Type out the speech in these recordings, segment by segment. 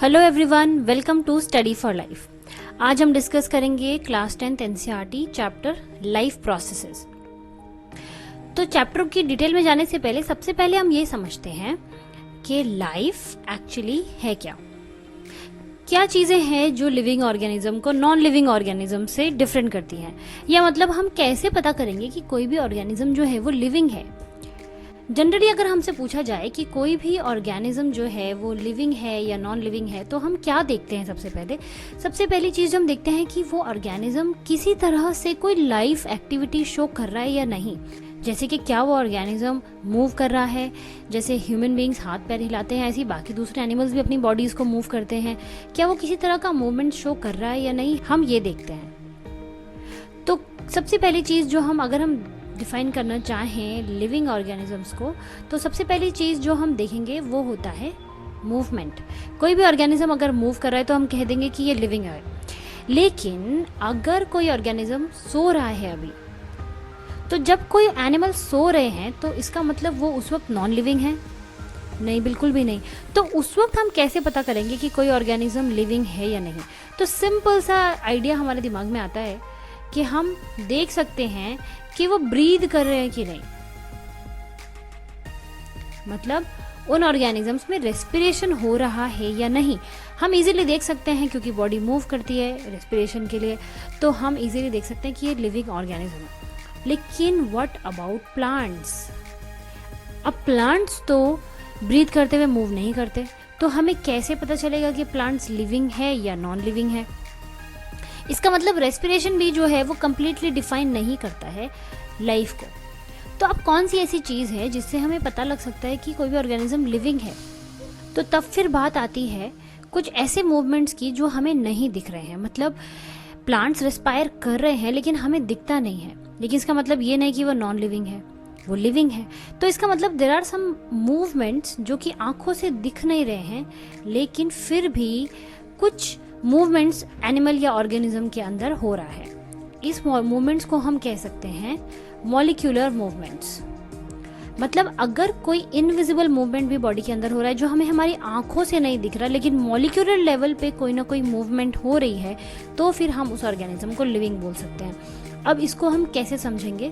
Hello everyone, welcome to study for life. आज हम डिस्कस करेंगे class 10th NCERT chapter life processes. तो चैप्टर की डिटेल में जाने से पहले सबसे पहले हम ये समझते हैं कि लाइफ एक्चुअली है क्या। क्या चीजें हैं जो लिविंग ऑर्गेनिज्म को नॉन लिविंग ऑर्गेनिज्म से डिफरेंट करती हैं, या मतलब हम कैसे पता करेंगे कि कोई भी ऑर्गेनिज्म जो है वो लिविंग है। जनरली अगर हमसे पूछा जाए कि कोई भी ऑर्गेनिज्म जो है वो लिविंग है या नॉन लिविंग है, तो हम क्या देखते हैं? सबसे पहली चीज हम देखते हैं कि वो ऑर्गेनिज्म किसी तरह से कोई लाइफ एक्टिविटी शो कर रहा है या नहीं। जैसे कि क्या वो ऑर्गेनिज्म मूव कर रहा है, जैसे ह्यूमन बींग्स हाथ पैर हिलाते हैं, ऐसे ही बाकी दूसरे एनिमल्स भी अपनी बॉडीज को मूव करते हैं। क्या वो किसी तरह का मूवमेंट शो कर रहा है या नहीं, हम ये देखते हैं। तो सबसे पहली चीज जो अगर हम डिफाइन करना चाहें लिविंग ऑर्गेनिजम्स को, तो सबसे पहली चीज जो हम देखेंगे वो होता है मूवमेंट। कोई भी ऑर्गेनिज्म अगर मूव कर रहा है तो हम कह देंगे कि ये लिविंग है। लेकिन अगर कोई ऑर्गेनिज्म सो रहा है अभी, तो जब कोई एनिमल सो रहे हैं तो इसका मतलब वो उस वक्त नॉन लिविंग है? नहीं, बिल्कुल भी नहीं। तो उस वक्त हम कैसे पता करेंगे कि कोई ऑर्गेनिज्म लिविंग है या नहीं? तो सिंपल सा आइडिया हमारे दिमाग में आता है कि हम देख सकते हैं कि वो ब्रीद कर रहे हैं कि नहीं। मतलब उन ऑर्गेनिजम्स में रेस्पिरेशन हो रहा है या नहीं, हम इजीली देख सकते हैं क्योंकि बॉडी मूव करती है रेस्पिरेशन के लिए, तो हम इजीली देख सकते हैं कि ये लिविंग ऑर्गेनिज्म है। लेकिन व्हाट अबाउट प्लांट्स? अब प्लांट्स तो ब्रीद करते हुए मूव नहीं करते, तो हमें कैसे पता चलेगा कि प्लांट्स लिविंग है या नॉन लिविंग है? इसका मतलब रेस्पिरेशन भी जो है वो कम्प्लीटली डिफाइन नहीं करता है लाइफ को। तो अब कौन सी ऐसी चीज है जिससे हमें पता लग सकता है कि कोई भी ऑर्गेनिज्म लिविंग है? तो तब फिर बात आती है कुछ ऐसे मूवमेंट्स की जो हमें नहीं दिख रहे हैं। मतलब प्लांट्स रेस्पायर कर रहे हैं लेकिन हमें दिखता नहीं है, लेकिन इसका मतलब ये नहीं कि वो नॉन लिविंग है, वो लिविंग है। तो इसका मतलब देयर आर सम मूवमेंट्स जो कि आंखों से दिख नहीं रहे हैं, लेकिन फिर भी कुछ मूवमेंट्स एनिमल या ऑर्गेनिज्म के अंदर हो रहा है। इस मूवमेंट्स को हम कह सकते हैं मॉलिक्यूलर मूवमेंट्स। मतलब अगर कोई इनविजिबल मूवमेंट भी बॉडी के अंदर हो रहा है जो हमें हमारी आंखों से नहीं दिख रहा, लेकिन मॉलिक्यूलर लेवल पे कोई ना कोई मूवमेंट हो रही है, तो फिर हम उस ऑर्गेनिज्म को लिविंग बोल सकते हैं। अब इसको हम कैसे समझेंगे?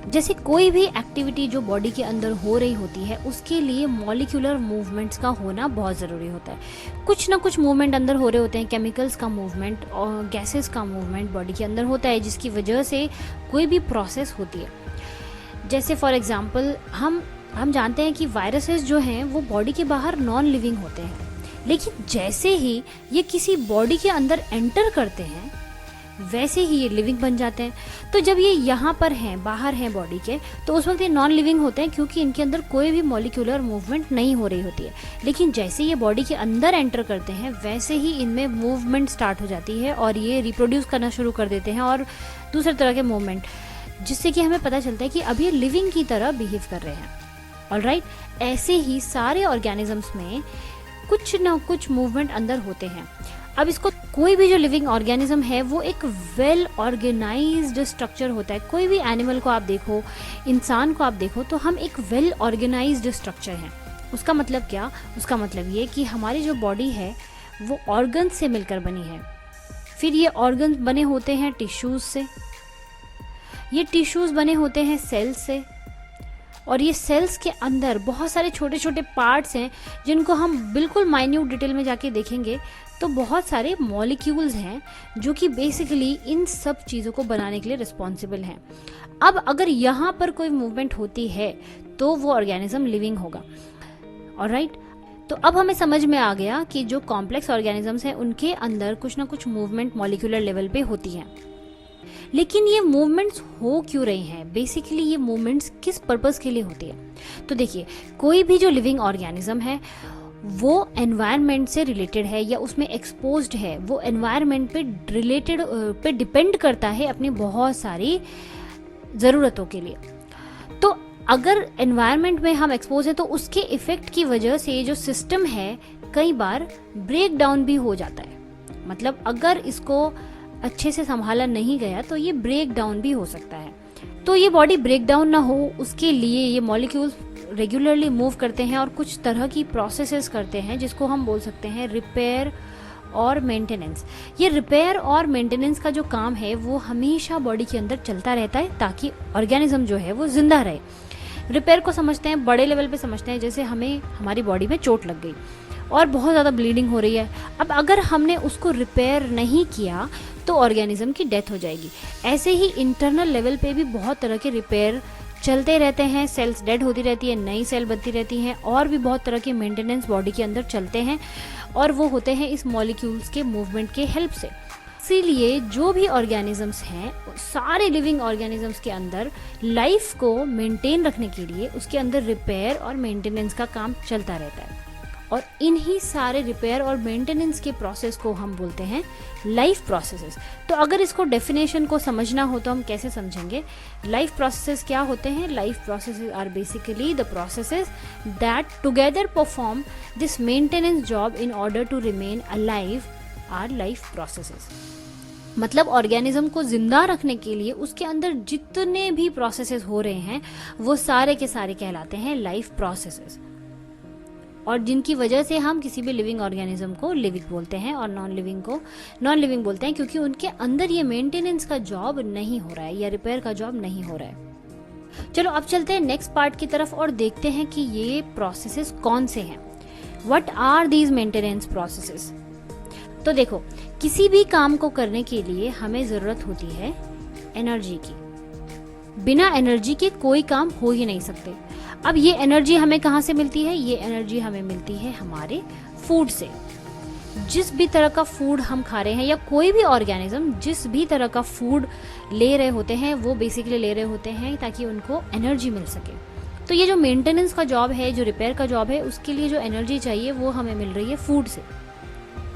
जैसे कोई भी एक्टिविटी जो बॉडी के अंदर हो रही होती है उसके लिए मॉलिक्यूलर मूवमेंट्स का होना बहुत ज़रूरी होता है। कुछ ना कुछ मूवमेंट अंदर हो रहे होते हैं, केमिकल्स का मूवमेंट और गैसेस का मूवमेंट बॉडी के अंदर होता है, जिसकी वजह से कोई भी प्रोसेस होती है। जैसे फॉर एग्जांपल हम जानते हैं कि वायरसेस जो हैं वो बॉडी के बाहर नॉन लिविंग होते हैं, लेकिन जैसे ही ये किसी बॉडी के अंदर एंटर करते हैं वैसे ही ये लिविंग बन जाते हैं। तो जब ये यहाँ पर हैं, बाहर हैं बॉडी के, तो उस वक्त ये नॉन लिविंग होते हैं क्योंकि इनके अंदर कोई भी मॉलिक्यूलर मूवमेंट नहीं हो रही होती है। लेकिन जैसे ये बॉडी के अंदर एंटर करते हैं वैसे ही इनमें मूवमेंट स्टार्ट हो जाती है और ये रिप्रोड्यूस करना शुरू कर देते हैं और दूसरे तरह के मूवमेंट, जिससे कि हमें पता चलता है कि अब ये लिविंग की तरह बिहेव कर रहे हैं। ऑलराइट, ऐसे ही सारे ऑर्गेनिजम्स में कुछ ना कुछ मूवमेंट अंदर होते हैं। अब इसको कोई भी जो लिविंग ऑर्गेनिज्म है वो एक वेल ऑर्गेनाइज्ड स्ट्रक्चर होता है। कोई भी एनिमल को आप देखो, इंसान को आप देखो, तो हम एक वेल ऑर्गेनाइज्ड स्ट्रक्चर हैं। उसका मतलब क्या? उसका मतलब ये कि हमारी जो बॉडी है वो ऑर्गन से मिलकर बनी है। फिर ये ऑर्गन बने होते हैं टिश्यूज से, ये टिश्यूज बने होते हैं सेल्स से, और ये सेल्स के अंदर बहुत सारे छोटे छोटे पार्ट्स हैं जिनको हम बिल्कुल माइन्यूट डिटेल में जाके देखेंगे तो बहुत सारे मॉलिक्यूल्स हैं जो कि बेसिकली इन सब चीज़ों को बनाने के लिए रिस्पॉन्सिबल हैं। अब अगर यहाँ पर कोई मूवमेंट होती है तो वो ऑर्गेनिज्म लिविंग होगा। ऑलराइट, तो अब हमें समझ में आ गया कि जो कॉम्प्लेक्स ऑर्गेनिजम्स हैं उनके अंदर कुछ ना कुछ मूवमेंट मॉलिक्यूलर लेवल पे होती हैं। लेकिन ये मूवमेंट्स हो क्यों रही हैं? बेसिकली ये मूवमेंट्स किस पर्पस के लिए होती है? तो देखिए, कोई भी जो लिविंग ऑर्गेनिज्म है वो एनवायरनमेंट से रिलेटेड है या उसमें एक्सपोज्ड है, वो एनवायरनमेंट पे डिपेंड करता है अपनी बहुत सारी ज़रूरतों के लिए। तो अगर एनवायरनमेंट में हम एक्सपोज हैं तो उसके इफेक्ट की वजह से जो सिस्टम है कई बार ब्रेक डाउन भी हो जाता है। मतलब अगर इसको अच्छे से संभाला नहीं गया तो ये ब्रेक डाउन भी हो सकता है। तो ये बॉडी ब्रेक डाउन ना हो उसके लिए ये मॉलिक्यूल्स रेगुलरली मूव करते हैं और कुछ तरह की प्रोसेसेस करते हैं जिसको हम बोल सकते हैं रिपेयर और मेंटेनेंस। ये रिपेयर और मेंटेनेंस का जो काम है वो हमेशा बॉडी के अंदर चलता रहता है ताकि ऑर्गेनिज्म जो है वो जिंदा रहे। रिपेयर को समझते हैं बड़े लेवल पे समझते हैं, जैसे हमें हमारी बॉडी में चोट लग गई और बहुत ज़्यादा ब्लीडिंग हो रही है। अब अगर हमने उसको रिपेयर नहीं किया तो ऑर्गेनिज्म की डेथ हो जाएगी। ऐसे ही इंटरनल लेवल पे भी बहुत तरह के रिपेयर चलते रहते हैं, सेल्स डेड होती रहती है, नई सेल बनती रहती हैं, और भी बहुत तरह के मेंटेनेंस बॉडी के अंदर चलते हैं और वो होते हैं इस मॉलिक्यूल्स के मूवमेंट के हेल्प से। इसीलिए जो भी ऑर्गेनिजम्स हैं, सारे लिविंग ऑर्गेनिजम्स के अंदर लाइफ को मेंटेन रखने के लिए उसके अंदर रिपेयर और मेंटेनेंस का काम चलता रहता है, और इन्हीं सारे रिपेयर और मेंटेनेंस के प्रोसेस को हम बोलते हैं लाइफ प्रोसेसेस। तो अगर इसको डेफिनेशन को समझना हो तो हम कैसे समझेंगे? लाइफ प्रोसेसेस क्या होते हैं? Life processes are basically the processes that together perform this maintenance job in order to remain alive are life processes. मतलब ऑर्गेनिज्म को जिंदा रखने के लिए उसके अंदर जितने भी प्रोसेसेस हो रहे हैं वो सारे के सारे कहलाते हैं लाइफ प्रोसेसेस, और जिनकी वजह से हम किसी भी लिविंग ऑर्गेनिज्म को लिविंग बोलते हैं और नॉन लिविंग को नॉन लिविंग बोलते हैं, क्योंकि उनके अंदर ये मेंटेनेंस का जॉब नहीं हो रहा है या रिपेयर का जॉब नहीं हो रहा है। चलो अब चलते हैं नेक्स्ट पार्ट की तरफ और देखते हैं कि ये प्रोसेसेस कौन से हैं। What are these maintenance processes? तो देखो, किसी भी काम को करने के लिए हमें जरूरत होती है एनर्जी की। बिना एनर्जी के कोई काम हो ही नहीं सकते। अब ये एनर्जी हमें कहाँ से मिलती है? ये एनर्जी हमें मिलती है हमारे फूड से। जिस भी तरह का फूड हम खा रहे हैं या कोई भी ऑर्गेनिज्म जिस भी तरह का फूड ले रहे होते हैं वो बेसिकली ले रहे होते हैं ताकि उनको एनर्जी मिल सके। तो ये जो मेंटेनेंस का जॉब है, जो रिपेयर का जॉब है, उसके लिए जो एनर्जी चाहिए वो हमें मिल रही है फूड से।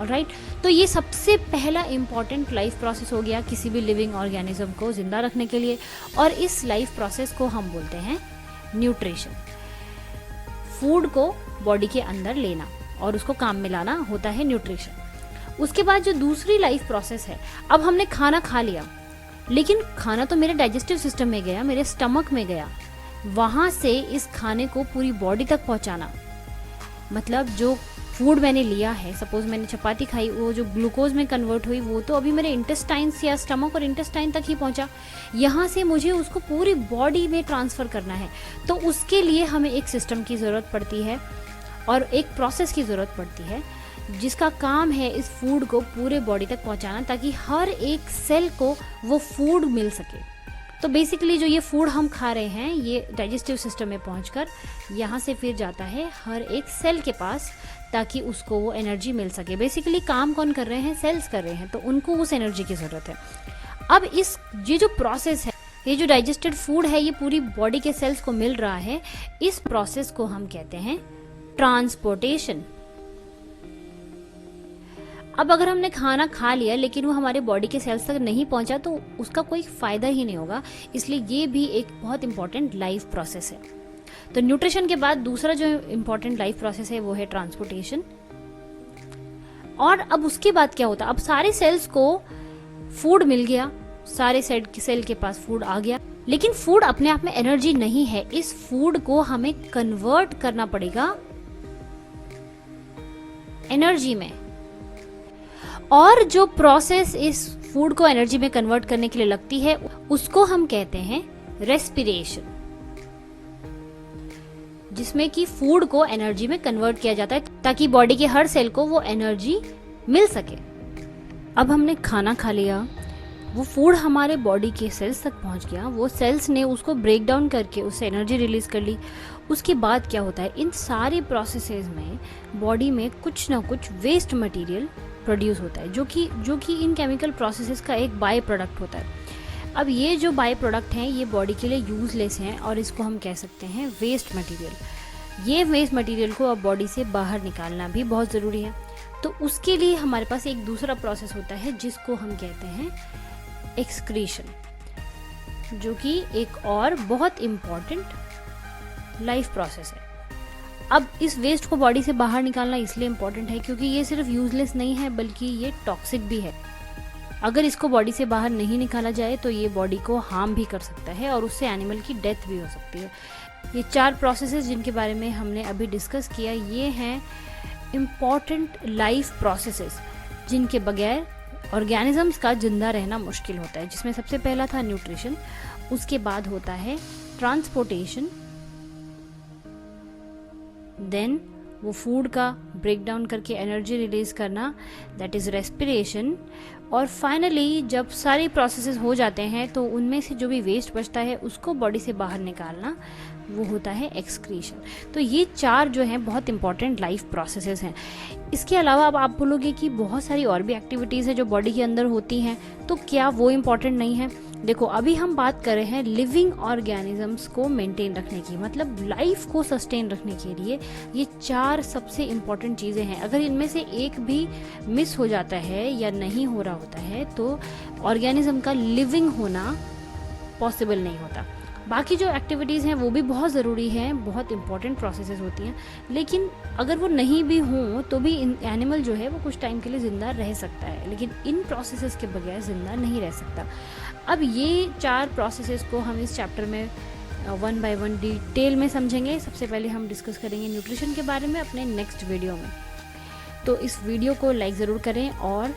ऑलराइट, तो ये सबसे पहला इंपॉर्टेंट लाइफ प्रोसेस हो गया किसी भी लिविंग ऑर्गेनिज्म को जिंदा रखने के लिए, और इस लाइफ प्रोसेस को हम बोलते हैं न्यूट्रिशन। फूड को बॉडी के अंदर लेना और उसको काम में लाना होता है न्यूट्रिशन। उसके बाद जो दूसरी लाइफ प्रोसेस है, अब हमने खाना खा लिया, लेकिन खाना तो मेरे डाइजेस्टिव सिस्टम में गया, मेरे स्टमक में गया, वहां से इस खाने को पूरी बॉडी तक पहुंचाना। मतलब जो फूड मैंने लिया है, सपोज मैंने चपाती खाई, वो जो ग्लूकोज में कन्वर्ट हुई वो तो अभी मेरे इंटेस्टाइन्स या स्टमक और इंटेस्टाइन तक ही पहुंचा। यहाँ से मुझे उसको पूरी बॉडी में ट्रांसफ़र करना है, तो उसके लिए हमें एक सिस्टम की ज़रूरत पड़ती है और एक प्रोसेस की ज़रूरत पड़ती है जिसका काम है इस फूड को पूरे बॉडी तक पहुँचाना ताकि हर एक सेल को वो फूड मिल सके। तो बेसिकली जो ये फूड हम खा रहे हैं ये डाइजेस्टिव सिस्टम में पहुंचकर यहाँ से फिर जाता है हर एक सेल के पास ताकि उसको वो एनर्जी मिल सके। बेसिकली काम कौन कर रहे हैं? सेल्स कर रहे हैं, तो उनको उस एनर्जी की ज़रूरत है। अब ये जो प्रोसेस है, ये जो डाइजेस्टेड फूड है, ये पूरी बॉडी के सेल्स को मिल रहा है, इस प्रोसेस को हम कहते हैं ट्रांसपोर्टेशन। अब अगर हमने खाना खा लिया लेकिन वो हमारे बॉडी के सेल्स तक नहीं पहुंचा तो उसका कोई फायदा ही नहीं होगा, इसलिए ये भी एक बहुत इंपॉर्टेंट लाइफ प्रोसेस है। तो न्यूट्रिशन के बाद दूसरा जो इंपॉर्टेंट लाइफ प्रोसेस है वो है ट्रांसपोर्टेशन। और अब उसके बाद क्या होता है? अब सारे सेल्स को फूड मिल गया, सारे सेल के पास फूड आ गया, लेकिन फूड अपने आप में एनर्जी नहीं है। इस फूड को हमें कन्वर्ट करना पड़ेगा एनर्जी में, और जो प्रोसेस इस फूड को एनर्जी में कन्वर्ट करने के लिए लगती है उसको हम कहते हैं रेस्पिरेशन, जिसमें कि फूड को एनर्जी में कन्वर्ट किया जाता है ताकि बॉडी के हर सेल को वो एनर्जी मिल सके। अब हमने खाना खा लिया, वो फूड हमारे बॉडी के सेल्स तक पहुंच गया, वो सेल्स ने उसको ब्रेक डाउन करके उससे एनर्जी रिलीज कर ली। उसके बाद क्या होता है? इन सारे प्रोसेसेस में बॉडी में कुछ ना कुछ वेस्ट मटेरियल प्रोड्यूस होता है जो कि इन केमिकल प्रोसेसेस का एक बाय प्रोडक्ट होता है। अब ये जो बाय प्रोडक्ट हैं ये बॉडी के लिए यूजलेस हैं और इसको हम कह सकते हैं वेस्ट मटेरियल। ये वेस्ट मटेरियल को अब बॉडी से बाहर निकालना भी बहुत ज़रूरी है। तो उसके लिए हमारे पास एक दूसरा प्रोसेस होता है जिसको हम कहते हैं एक्सक्रीशन, जो कि एक और बहुत इम्पॉर्टेंट लाइफ प्रोसेस है। अब इस वेस्ट को बॉडी से बाहर निकालना इसलिए इम्पॉर्टेंट है क्योंकि ये सिर्फ यूजलेस नहीं है बल्कि ये टॉक्सिक भी है। अगर इसको बॉडी से बाहर नहीं निकाला जाए तो ये बॉडी को हार्म भी कर सकता है और उससे एनिमल की डेथ भी हो सकती है। ये 4 प्रोसेसेस जिनके बारे में हमने अभी डिस्कस किया, ये हैं इम्पॉर्टेंट लाइफ प्रोसेसेस जिनके बगैर ऑर्गेनिजम्स का जिंदा रहना मुश्किल होता है, जिसमें सबसे पहला था न्यूट्रिशन, उसके बाद होता है ट्रांसपोर्टेशन, देन वो फूड का ब्रेक डाउन करके एनर्जी रिलीज करना, दैट इज रेस्पिरेशन, और फाइनली जब सारे प्रोसेसेस हो जाते हैं तो उनमें से जो भी वेस्ट बचता है उसको बॉडी से बाहर निकालना, वो होता है एक्सक्रीशन। तो ये 4 जो हैं बहुत इंपॉर्टेंट लाइफ प्रोसेसेस हैं। इसके अलावा अब आप बोलोगे कि बहुत सारी और भी एक्टिविटीज़ हैं जो बॉडी के अंदर होती हैं, तो क्या वो इम्पॉर्टेंट नहीं है? देखो, अभी हम बात कर रहे हैं लिविंग ऑर्गेनिजम्स को मेंटेन रखने की, मतलब लाइफ को सस्टेन रखने के लिए ये 4 सबसे इम्पॉर्टेंट चीज़ें हैं। अगर इनमें से एक भी मिस हो जाता है या नहीं हो रहा होता है तो ऑर्गेनिज्म का लिविंग होना पॉसिबल नहीं होता। बाकी जो एक्टिविटीज़ हैं वो भी बहुत ज़रूरी हैं, बहुत इंपॉर्टेंट प्रोसेसेस होती हैं, लेकिन अगर वो नहीं भी हों तो भी एनिमल जो है वो कुछ टाइम के लिए ज़िंदा रह सकता है, लेकिन इन प्रोसेसेस के बगैर ज़िंदा नहीं रह सकता। अब ये 4 प्रोसेसेस को हम इस चैप्टर में 1 बाय 1 डिटेल में समझेंगे। सबसे पहले हम डिस्कस करेंगे न्यूट्रिशन के बारे में अपने नेक्स्ट वीडियो में। तो इस वीडियो को लाइक ज़रूर करें और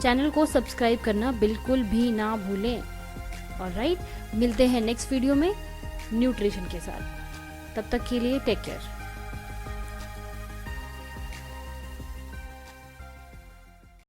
चैनल को सब्सक्राइब करना बिल्कुल भी ना भूलें। ऑलराइट, मिलते हैं नेक्स्ट वीडियो में न्यूट्रिशन के साथ। तब तक के लिए टेक केयर।